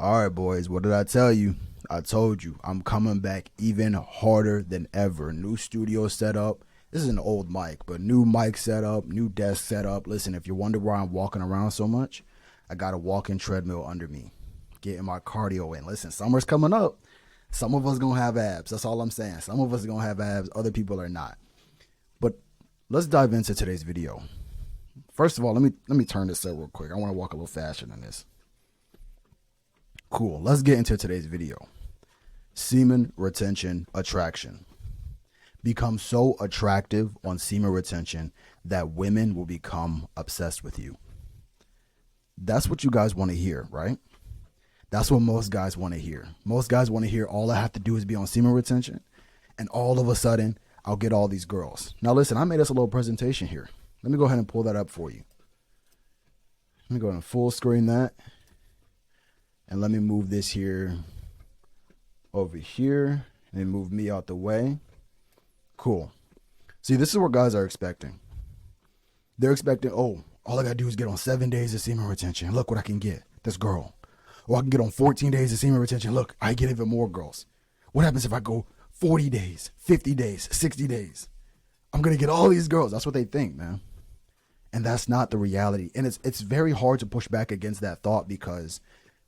All right, boys, what did I tell you? I told you I'm coming back even harder than ever. New studio setup. This is an old mic, but new mic setup, new desk setup. Listen, if you wonder why I'm walking around so much, I got a walking treadmill under me, getting my cardio in. Listen, summer's coming up. Some of us gonna have abs. That's all I'm saying. Some of us are gonna have abs. Other people are not. But let's dive into today's video. First of all, let me turn this up real quick. I want to walk a little faster than this. Cool. Let's get into today's video. Semen retention attraction. Become so attractive on semen retention that women will become obsessed with you. That's what you guys want to hear, right? That's what most guys want to hear. Most guys want to hear all I have to do is be on semen retention, and all of a sudden, I'll get all these girls. Now listen, I made us a little presentation here. Let me go ahead and pull that up for you. Let me go ahead and full screen that. And let me move this here over here and then move me out the way. Cool. See, this is what guys are expecting. They're expecting, oh, all I got to do is get on 7 days of semen retention. Look what I can get, this girl. Or I can get on 14 days of semen retention. Look, I get even more girls. What happens if I go 40 days, 50 days, 60 days? I'm going to get all these girls. That's what they think, man. And that's not the reality. And it's very hard to push back against that thought because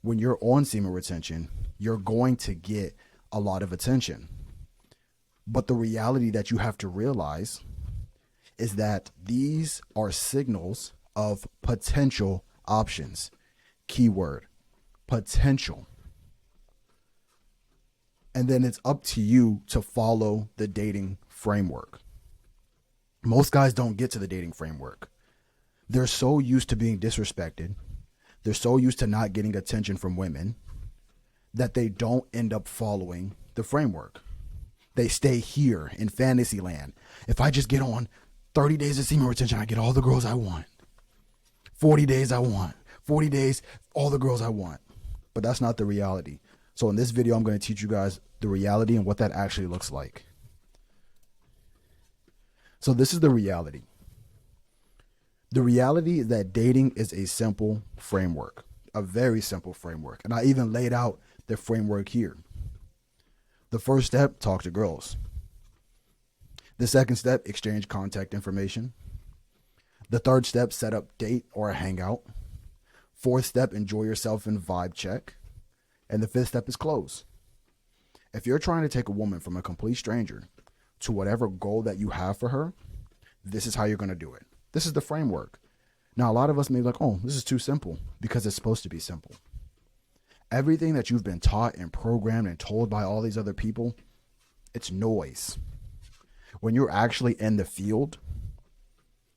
when you're on semen retention, you're going to get a lot of attention. But the reality that you have to realize is that these are signals of potential options. Keyword, potential. And then it's up to you to follow the dating framework. Most guys don't get to the dating framework. They're so used to being disrespected. They're so used to not getting attention from women that they don't end up following the framework. They stay here in fantasy land. If I just get on 30 days of semen retention, I get all the girls I want. 40 days I want. 40 days, all the girls I want. But that's not the reality. So in this video, I'm going to teach you guys the reality and what that actually looks like. So this is the reality. The reality is that dating is a simple framework, a very simple framework. And I even laid out the framework here. The first step, talk to girls. The second step, exchange contact information. The third step, set up date or a hangout. Fourth step, enjoy yourself and vibe check. And the fifth step is close. If you're trying to take a woman from a complete stranger to whatever goal that you have for her, this is how you're going to do it. This is the framework. Now, a lot of us may be like, oh, this is too simple because it's supposed to be simple. Everything that you've been taught and programmed and told by all these other people, it's noise. When you're actually in the field,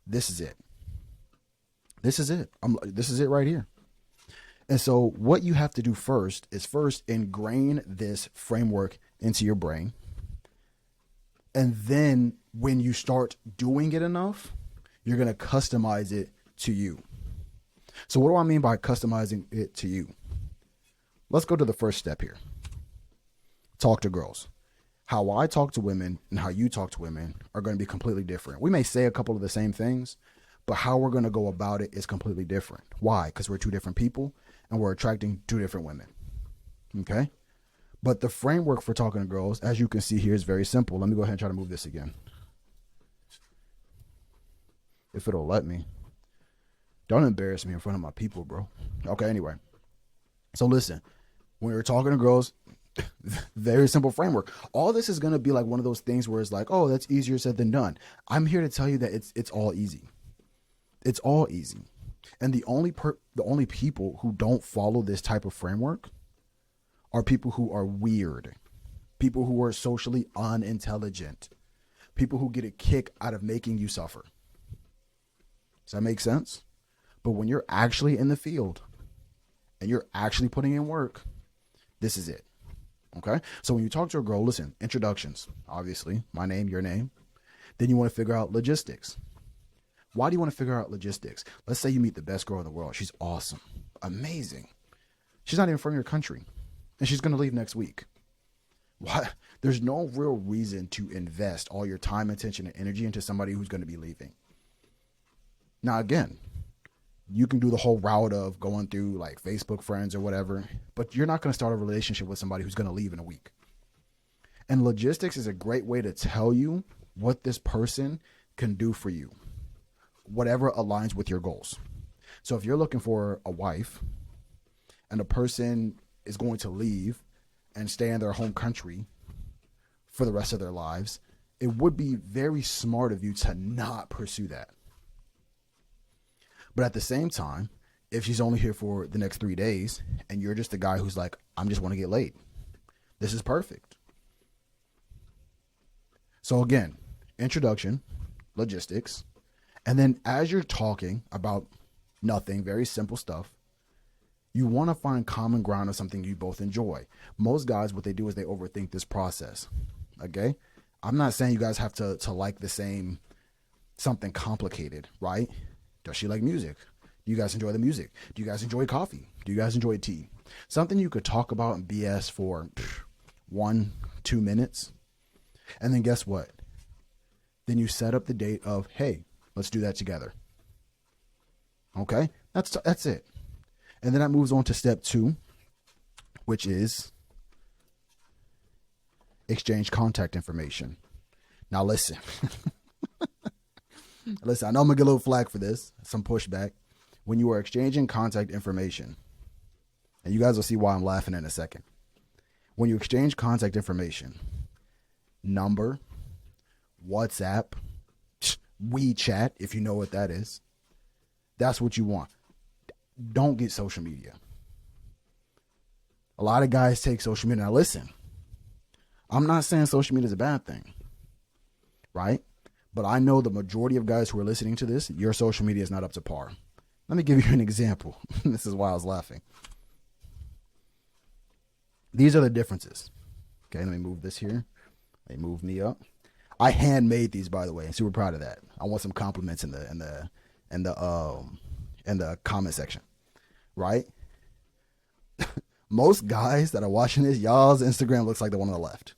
this is it. This is it. This is it right here. And so what you have to do first is ingrain this framework into your brain. And then when you start doing it enough, you're going to customize it to you. So what do I mean by customizing it to you? Let's go to the first step here. Talk to girls. How I talk to women and how you talk to women are going to be completely different. We may say a couple of the same things, but how we're going to go about it is completely different. Why? Because we're two different people and we're attracting two different women. Okay? But the framework for talking to girls, as you can see here, is very simple. Let me go ahead and try to move this again. If it'll let me. Don't embarrass me in front of my people, bro. Okay, anyway. So listen, when you're talking to girls, very simple framework. All this is going to be like one of those things where it's like, oh, that's easier said than done. I'm here to tell you that it's all easy. It's all easy. And the only people who don't follow this type of framework are people who are weird, people who are socially unintelligent, people who get a kick out of making you suffer. Does that make sense? But when you're actually in the field and you're actually putting in work, this is it. Okay? So when you talk to a girl, listen, introductions, obviously, my name, your name. Then you want to figure out logistics. Why do you want to figure out logistics? Let's say you meet the best girl in the world. She's awesome, amazing. She's not even from your country, and she's going to leave next week. Why? There's no real reason to invest all your time, attention, and energy into somebody who's going to be leaving. Now, again, You can do the whole route of going through like Facebook friends or whatever, but you're not going to start a relationship with somebody who's going to leave in a week. And logistics is a great way to tell you what this person can do for you, whatever aligns with your goals. So if you're looking for a wife and a person is going to leave and stay in their home country for the rest of their lives, it would be very smart of you to not pursue that. But at the same time, if she's only here for the next 3 days and you're just a guy who's like, I'm just want to get laid, this is perfect. So again, introduction, logistics, and then as you're talking about nothing, very simple stuff, you want to find common ground of something you both enjoy. Most guys, what they do is they overthink this process. Okay? I'm not saying you guys have to like the same something complicated, right? Does she like music? Do you guys enjoy the music? Do you guys enjoy coffee? Do you guys enjoy tea? Something you could talk about and BS for 1-2 minutes. And then guess what? Then you set up the date of, hey, let's do that together. Okay? That's it. And then that moves on to step 2, which is exchange contact information. Now listen. Listen, I know I'm going to get a little flack for this, some pushback. When you are exchanging contact information, and you guys will see why I'm laughing in a second. When you exchange contact information, number, WhatsApp, WeChat, if you know what that is, that's what you want. Don't get social media. A lot of guys take social media. Now listen, I'm not saying social media is a bad thing, right? But I know the majority of guys who are listening to this, your social media is not up to par. Let me give you an example. This is why I was laughing. These are the differences. Okay, let me move this here. They move me up. I handmade these, by the way. I'm super proud of that. I want some compliments in the comment section, right? Most guys that are watching this, y'all's Instagram looks like the one on the left.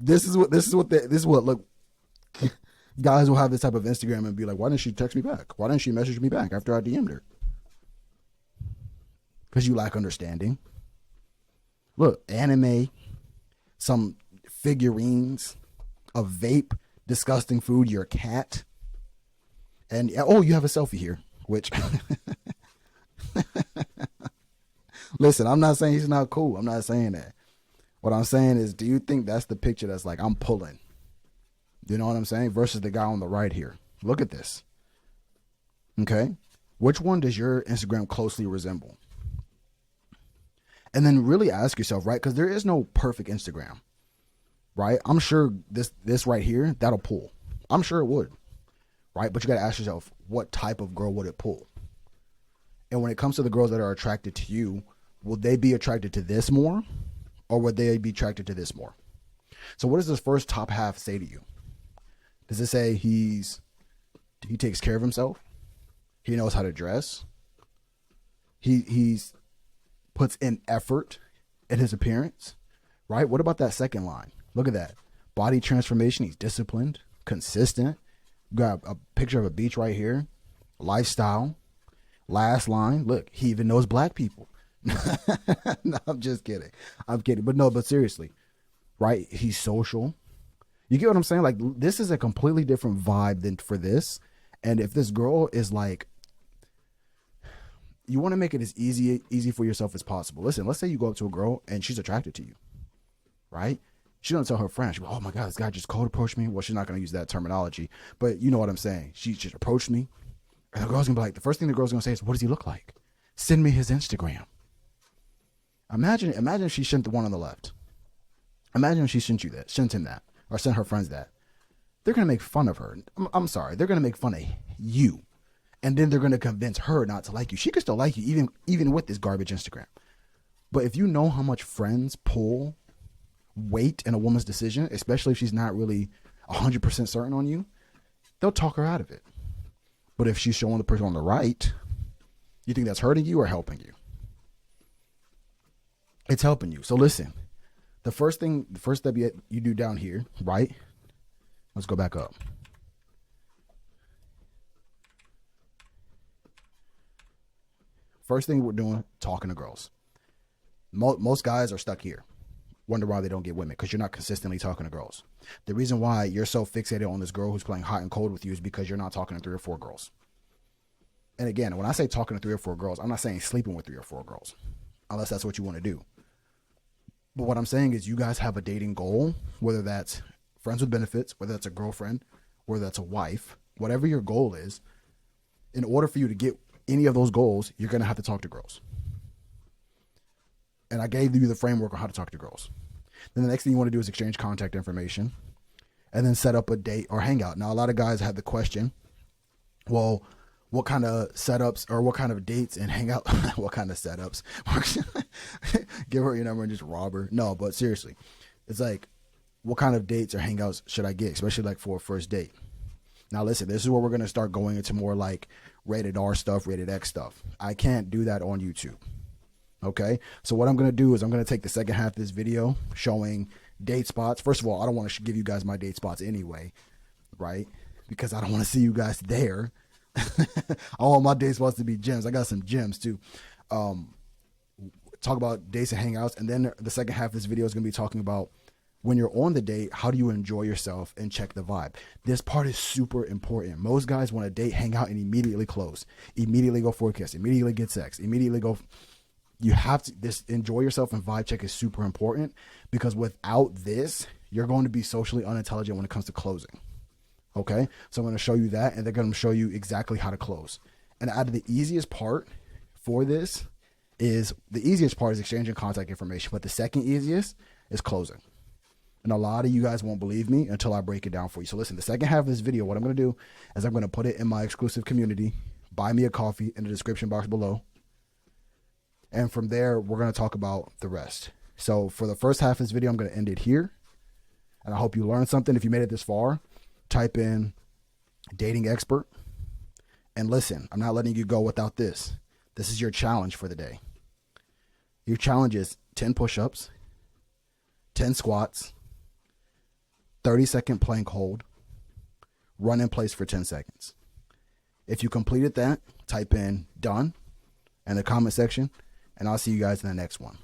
This is what look. Guys will have this type of Instagram and be like, why didn't she text me back? Why didn't she message me back after I DM'd her? Because you lack understanding. Look, anime, some figurines, a vape, disgusting food, your cat. And, oh, you have a selfie here, which, listen, I'm not saying he's not cool. I'm not saying that. What I'm saying is, do you think that's the picture that's like, I'm pulling? You know what I'm saying? Versus the guy on the right here. Look at this. Okay? Which one does your Instagram closely resemble? And then really ask yourself, right? Because there is no perfect Instagram, right? I'm sure this right here, that'll pull. I'm sure it would, right? But you got to ask yourself, what type of girl would it pull? And when it comes to the girls that are attracted to you, will they be attracted to this more? Or would they be attracted to this more? So what does this first top half say to you? Does it say he takes care of himself? He knows how to dress? He's puts in effort in his appearance, right? What about that second line? Look at that. Body transformation. He's disciplined, consistent. Got a picture of a beach right here. Lifestyle. Last line. Look, he even knows black people. No, I'm just kidding. But seriously, right? He's social. You get what I'm saying? Like, this is a completely different vibe than for this. And if this girl is like, you want to make it as easy for yourself as possible. Listen, let's say you go up to a girl and she's attracted to you, right? She's going to tell her friend, she's like, oh my God, this guy just cold approached me. Well, she's not going to use that terminology, but you know what I'm saying. She just approached me. And the girl's going to be like, the first thing the girl's going to say is, what does he look like? Send me his Instagram. Imagine if she sent the one on the left. Imagine if she sent him that, or sent her friends that. They're going to make fun of her. I'm sorry. They're going to make fun of you. And then they're going to convince her not to like you. She could still like you even with this garbage Instagram. But if you know how much friends pull weight in a woman's decision, especially if she's not really 100% certain on you, they'll talk her out of it. But if she's showing the person on the right, you think that's hurting you or helping you? It's helping you. So listen, the first step you do down here, right? Let's go back up. First thing we're doing, talking to girls. Most guys are stuck here. Wonder why they don't get women, because you're not consistently talking to girls. The reason why you're so fixated on this girl who's playing hot and cold with you is because you're not talking to 3 or 4 girls. And again, when I say talking to 3 or 4 girls, I'm not saying sleeping with 3 or 4 girls, unless that's what you want to do. But what I'm saying is you guys have a dating goal, whether that's friends with benefits, whether that's a girlfriend, whether that's a wife, whatever your goal is. In order for you to get any of those goals, you're going to have to talk to girls. And I gave you the framework on how to talk to girls. Then the next thing you want to do is exchange contact information and then set up a date or hangout. Now, a lot of guys have the question, well, what kind of setups or what kind of dates and hangout? What kind of setups? Give her your number and just rob her. No, but seriously, it's like, what kind of dates or hangouts should I get, especially like for a first date? Now, listen, this is where we're going to start going into more like rated R stuff, rated X stuff. I can't do that on YouTube. Okay, so what I'm going to do is I'm going to take the second half of this video showing date spots. First of all, I don't want to give you guys my date spots anyway, right? Because I don't want to see you guys there. I want my date spots to be gems. I got some gems too. Talk about dates and hangouts. And then the second half of this video is going to be talking about when you're on the date, how do you enjoy yourself and check the vibe? This part is super important. Most guys want to date, hang out, and immediately close. Immediately go for a kiss. Immediately get sex. Immediately go... You have to, this enjoy yourself and vibe check is super important, because without this, you're going to be socially unintelligent when it comes to closing. Okay. So I'm going to show you that, and they're going to show you exactly how to close. And out of the easiest part for this is exchanging contact information, but the second easiest is closing. And a lot of you guys won't believe me until I break it down for you. So listen, the second half of this video, what I'm going to do is I'm going to put it in my exclusive community. Buy me a coffee in the description box below. And from there, we're going to talk about the rest. So for the first half of this video, I'm going to end it here. And I hope you learned something. If you made it this far, type in dating expert. And listen, I'm not letting you go without this. This is your challenge for the day. Your challenge is 10 push-ups, 10 squats, 30-second plank hold, run in place for 10 seconds. If you completed that, type in done in the comment section. And I'll see you guys in the next one.